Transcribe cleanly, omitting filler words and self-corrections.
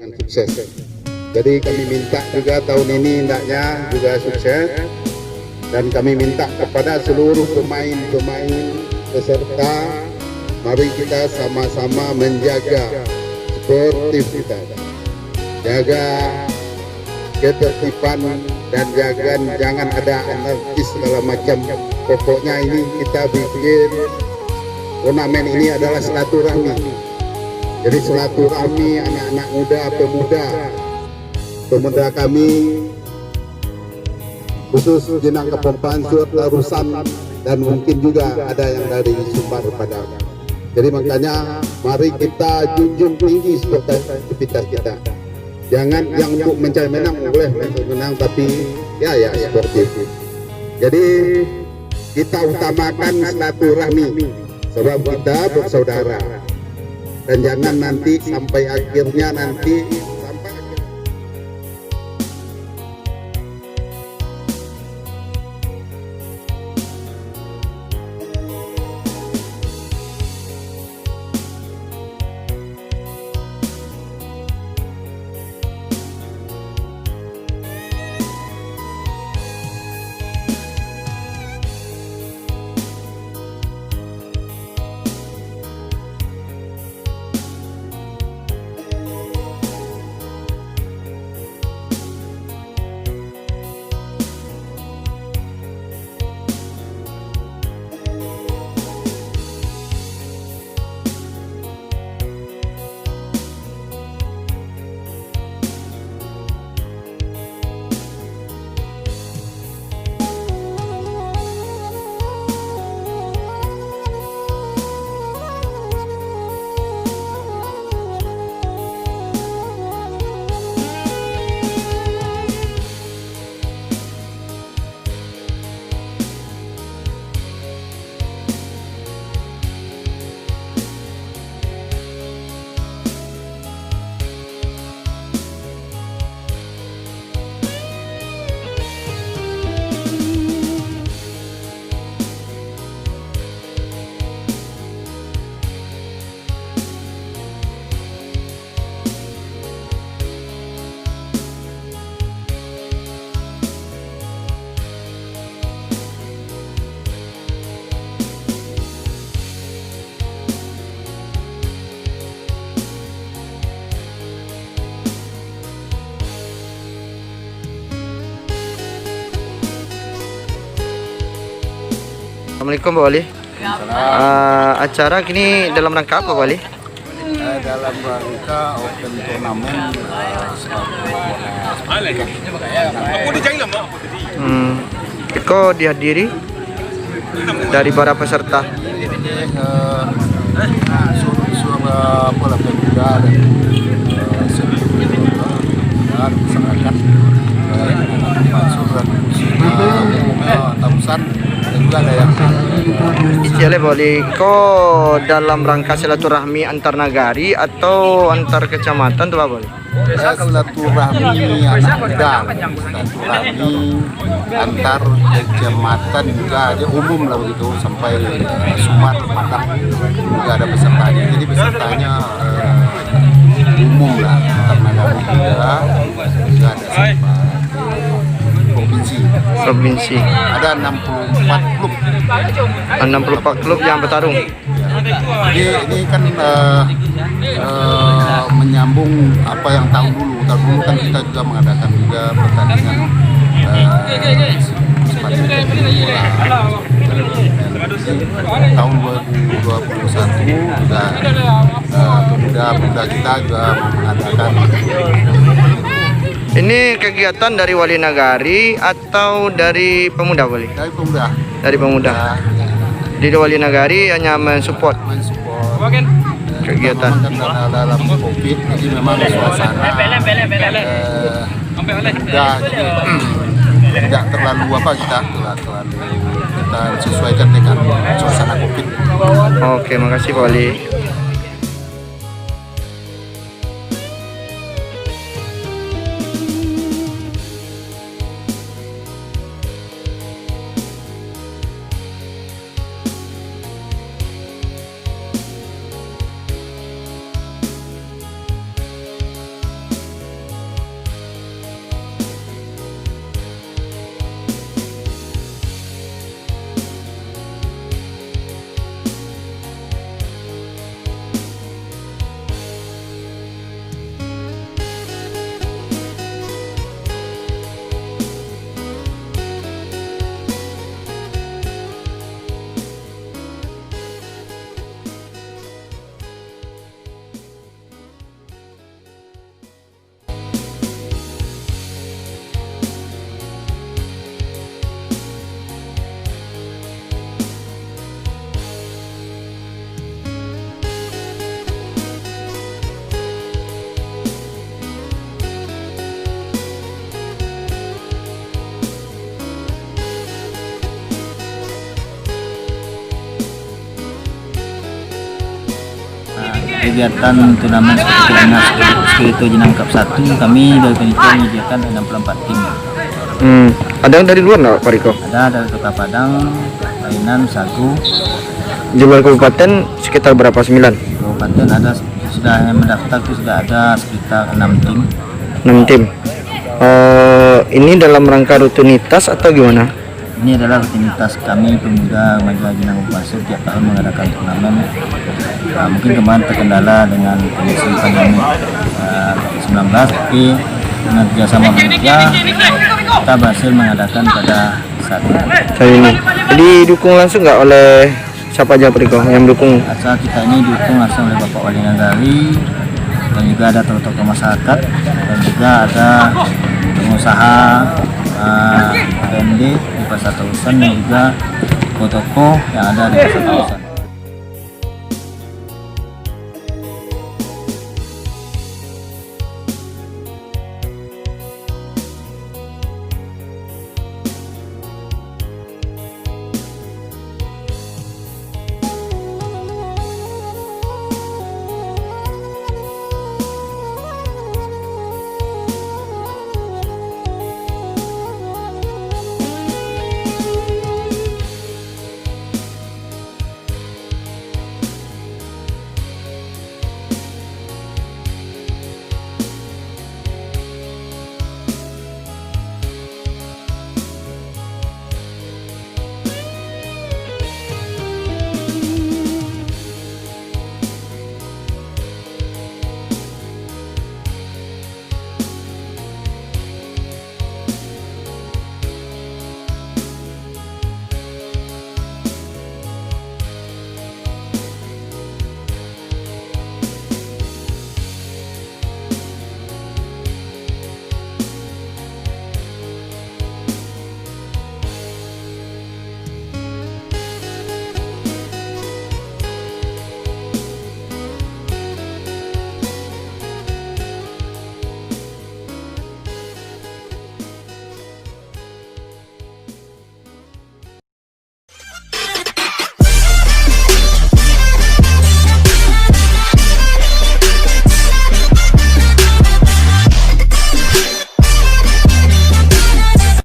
dengan sukses. Jadi kami minta juga tahun ini hendaknya juga sukses, dan kami minta kepada seluruh pemain-pemain peserta, mari kita sama-sama menjaga sportif kita, jaga ketertiban dan jangan ada anarkis segala macam. Pokoknya ini kita bikin turnamen ini adalah silaturahmi. Jadi silaturahmi anak-anak muda, pemuda kami, khusus jenang Kepompaan, Surat Larusan, dan mungkin juga ada yang dari Sumbar Padang. Jadi makanya mari kita junjung tinggi sportivitas kita. Jangan yang untuk mencari menang, boleh menang, tapi ya sportif. Jadi kita utamakan silaturahmi, sebab kita bersaudara. Dan jangan nanti sampai akhirnya Assalamualaikum Pak Wali. Acara kini dalam rangka apa Pak Wali? Dalam rangka open turnamen Iko dihadiri dari para peserta. Suara pola pemuda dan masyarakat Tamusan dan juga ada yang Istilah boleh Iko dalam rangka silaturahmi antar nagari atau antar kecamatan tuh Pak Boleh? Silaturahmi anak muda, silaturahmi antar kecamatan juga ada umum lah begitu, sampai Sumbar Padang juga ada pesertanya. Jadi pesertanya umum lah, antar nagari juga ada sampai provinsi. Ada 64 klub. 64 klub yang bertarung. Jadi ini kan menyambung apa yang tahun dulu. Tahun dulu kan kita juga mengadakan juga pertandingan tahun 2021 juga pemuda kita juga mengadakan. Ini kegiatan dari Wali Nagari atau dari pemuda Wali? Dari pemuda. Dari pemuda. Di Wali Nagari hanya mensupport kegiatan. Dalam COVID, jadi memang suasana tidak terlalu kita sesuaikan dengan suasana COVID. Oke, makasih Pak Wali. kegiatan turnamen Spirito Jenangkap 1, kami dari panitia menyediakan 64 tim. Ada yang dari luar nggak Pak Riko? Ada dari Kota Padang, Painan, Sagu. Jumlah kabupaten sekitar berapa? 9? Kabupaten ada sudah yang mendaftar itu sudah ada sekitar 6 tim. 6 tim. Ini dalam rangka rutinitas atau gimana? Ini adalah rutinitas kami pemuda Majalah Jenang Upasir tiap tahun mengadakan turnamen. Mungkin kemarin terkendala dengan kondisi pandemi COVID-19, tapi dengan kerjasama panitia kita berhasil mengadakan pada saat ini. Didukung langsung nggak oleh siapa aja Pak Riko yang mendukung? Acara kita ini didukung langsung oleh Bapak Wali Nagari, dan juga ada tokoh-tokoh masyarakat, dan juga ada pengusaha PMD di Pasar Tausan, dan juga tokoh-tokoh yang ada di Pasar Tausan.